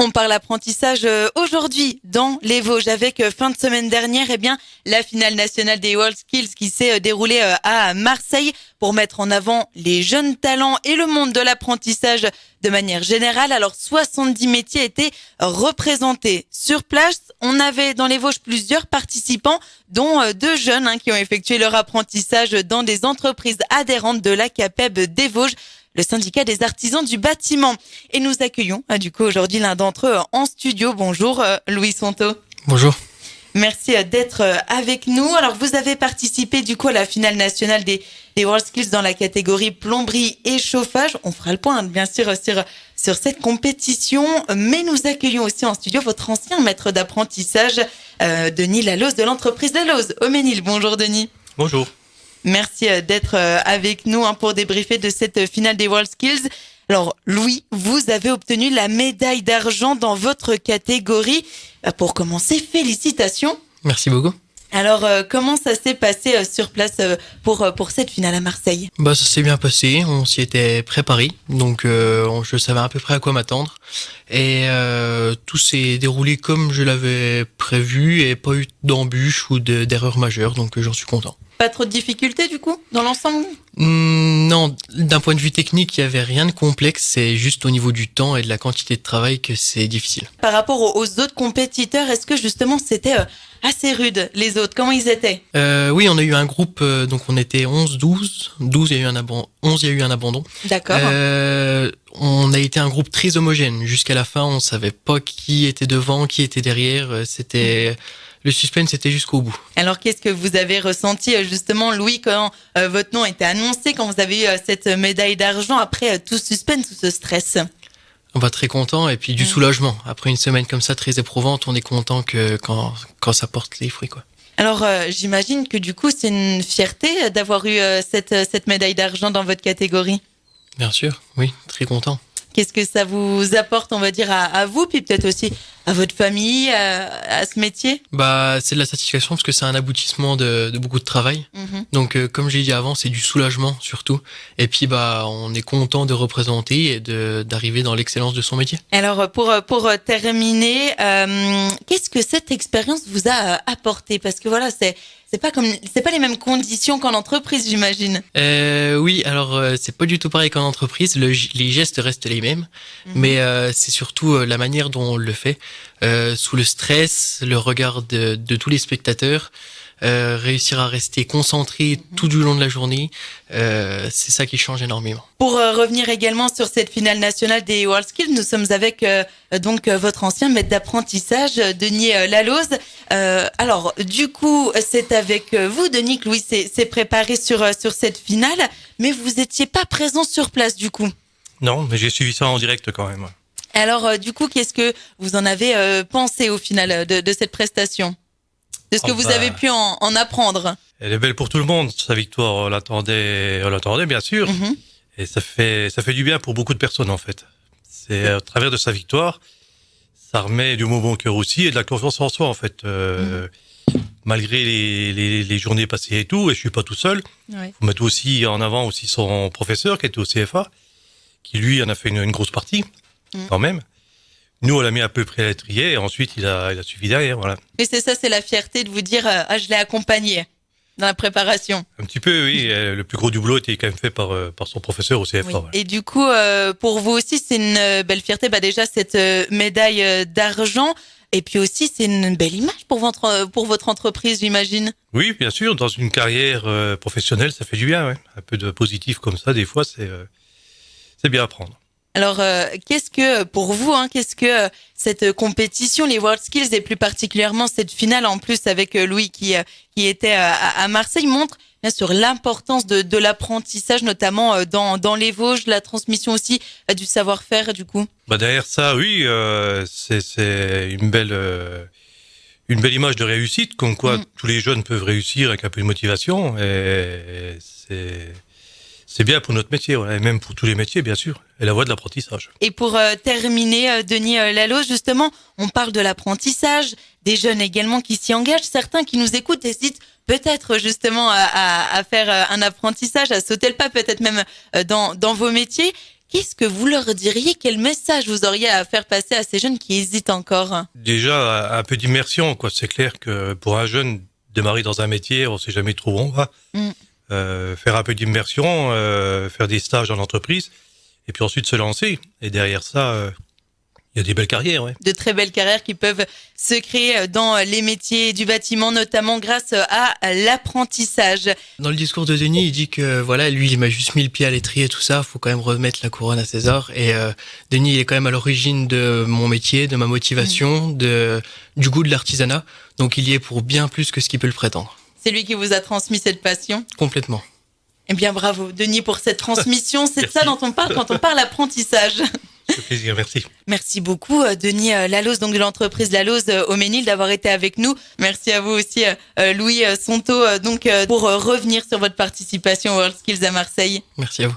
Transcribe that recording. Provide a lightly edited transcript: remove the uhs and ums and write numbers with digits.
On parle apprentissage aujourd'hui dans les Vosges avec fin de semaine dernière la finale nationale des WorldSkills qui s'est déroulée à Marseille pour mettre en avant les jeunes talents et le monde de l'apprentissage de manière générale. Alors 70 métiers étaient représentés. Sur place, on avait dans les Vosges plusieurs participants dont 2 jeunes qui ont effectué leur apprentissage dans des entreprises adhérentes de la CAPEB des Vosges, le syndicat des artisans du bâtiment. Et nous accueillons du coup aujourd'hui l'un d'entre eux en studio. Bonjour Louis Sonto. Bonjour. Merci d'être avec nous. Alors vous avez participé du coup à la finale nationale des WorldSkills dans la catégorie plomberie et chauffage. On fera le point bien sûr sur cette compétition, mais nous accueillons aussi en studio votre ancien maître d'apprentissage, Denis Laloz de l'entreprise Laloz au Ménil. Bonjour Denis. Bonjour. Merci d'être avec nous pour débriefer de cette finale des WorldSkills. Alors Louis, vous avez obtenu la médaille d'argent dans votre catégorie. Pour commencer, félicitations. Merci beaucoup. Alors comment ça s'est passé sur place pour cette finale à Marseille ? Ça s'est bien passé, on s'y était préparé, donc je savais à peu près à quoi m'attendre. Et tout s'est déroulé comme je l'avais prévu et pas eu d'embûches ou d'erreurs majeures, donc j'en suis content. Pas trop de difficultés du coup dans l'ensemble ? Non, d'un point de vue technique, il n'y avait rien de complexe, c'est juste au niveau du temps et de la quantité de travail que c'est difficile. Par rapport aux autres compétiteurs, est-ce que justement c'était assez rude les autres ? Comment ils étaient ? Oui, on a eu un groupe, donc on était 11-12, 11 il y a eu un abandon. D'accord. On a été un groupe très homogène, jusqu'à la fin on savait pas qui était devant, qui était derrière, le suspense était jusqu'au bout. Alors, qu'est-ce que vous avez ressenti justement, Louis, quand votre nom était annoncé, quand vous avez eu cette médaille d'argent, après tout ce suspense, tout ce stress ? On va très content et puis du soulagement. Après une semaine comme ça, très éprouvante, on est content que quand ça porte les fruits, quoi. Alors, j'imagine que du coup, c'est une fierté d'avoir eu cette médaille d'argent dans votre catégorie. Bien sûr, oui, très content. Qu'est-ce que ça vous apporte, on va dire, à vous, puis peut-être aussi à votre famille, à ce métier ? C'est de la satisfaction parce que c'est un aboutissement de beaucoup de travail. Donc, comme j'ai dit avant, c'est du soulagement surtout. Et puis, on est content de représenter et d'arriver dans l'excellence de son métier. Alors, pour terminer, qu'est-ce que cette expérience vous a apporté ? Parce que voilà, c'est pas les mêmes conditions qu'en entreprise, j'imagine. Oui, alors c'est pas du tout pareil qu'en entreprise. Les gestes restent les mêmes, mais c'est surtout la manière dont on le fait, sous le stress, le regard de tous les spectateurs, réussir à rester concentré tout du long de la journée, c'est ça qui change énormément. Pour revenir également sur cette finale nationale des WorldSkills, nous sommes avec votre ancien maître d'apprentissage, Denis Laloz. Alors, du coup, c'est avec vous, Denis, que Louis s'est préparé sur cette finale, mais vous étiez pas présent sur place, du coup. Non, mais j'ai suivi ça en direct quand même. Alors, du coup, qu'est-ce que vous en avez pensé au final de cette prestation ? De ce que vous avez pu en apprendre ? Elle est belle pour tout le monde. Sa victoire, on l'attendait bien sûr. Et ça fait du bien pour beaucoup de personnes en fait. C'est à travers de sa victoire, ça remet du bon cœur aussi et de la confiance en soi en fait. Malgré les journées passées et tout, et je suis pas tout seul. Oui. Faut mettre aussi en avant aussi son professeur qui était au CFA, qui lui en a fait une grosse partie quand même. Nous, on l'a mis à peu près à l'étrier et ensuite il a suivi derrière, voilà. Et c'est la fierté de vous dire je l'ai accompagné dans la préparation. Un petit peu, oui. Le plus gros du boulot était quand même fait par son professeur au CFA. Oui. Voilà. Et du coup, pour vous aussi, c'est une belle fierté. Déjà, cette médaille d'argent. Et puis aussi, c'est une belle image pour votre entreprise, j'imagine. Oui, bien sûr. Dans une carrière professionnelle, ça fait du bien. Ouais. Un peu de positif comme ça, des fois, c'est bien à prendre. Alors, qu'est-ce que cette compétition, les WorldSkills et plus particulièrement cette finale en plus avec Louis qui était à Marseille montre bien sûr l'importance de l'apprentissage, notamment dans les Vosges, la transmission aussi du savoir-faire du coup. Derrière ça, oui, c'est une belle image de réussite, comme quoi tous les jeunes peuvent réussir avec un peu de motivation et c'est bien pour notre métier, et même pour tous les métiers, bien sûr, et la voie de l'apprentissage. Et pour terminer, Denis Laloz, justement, on parle de l'apprentissage, des jeunes également qui s'y engagent, certains qui nous écoutent hésitent peut-être justement à faire un apprentissage, à sauter le pas, peut-être même dans vos métiers. qu'est-ce que vous leur diriez? Quel message vous auriez à faire passer à ces jeunes qui hésitent encore? Déjà, un peu d'immersion, quoi. C'est clair que pour un jeune, démarrer dans un métier, on sait jamais trop où on va. Faire un peu d'immersion, faire des stages en entreprise, et puis ensuite se lancer. Et derrière ça, il y a des belles carrières, ouais. De très belles carrières qui peuvent se créer dans les métiers du bâtiment, notamment grâce à l'apprentissage. Dans le discours de Denis, il dit que voilà, lui, il m'a juste mis le pied à l'étrier, tout ça. Faut quand même remettre la couronne à César. Et Denis, il est quand même à l'origine de mon métier, de ma motivation, du goût de l'artisanat. Donc, il y est pour bien plus que ce qu'il peut le prétendre. C'est lui qui vous a transmis cette passion? Complètement. Eh bien, bravo, Denis, pour cette transmission. C'est de ça dont on parle quand on parle apprentissage. Ça fait plaisir, merci. Merci beaucoup, Denis Laloz, donc de l'entreprise Laloz au Ménil, d'avoir été avec nous. Merci à vous aussi, Louis Sonto, pour revenir sur votre participation au World Skills à Marseille. Merci à vous.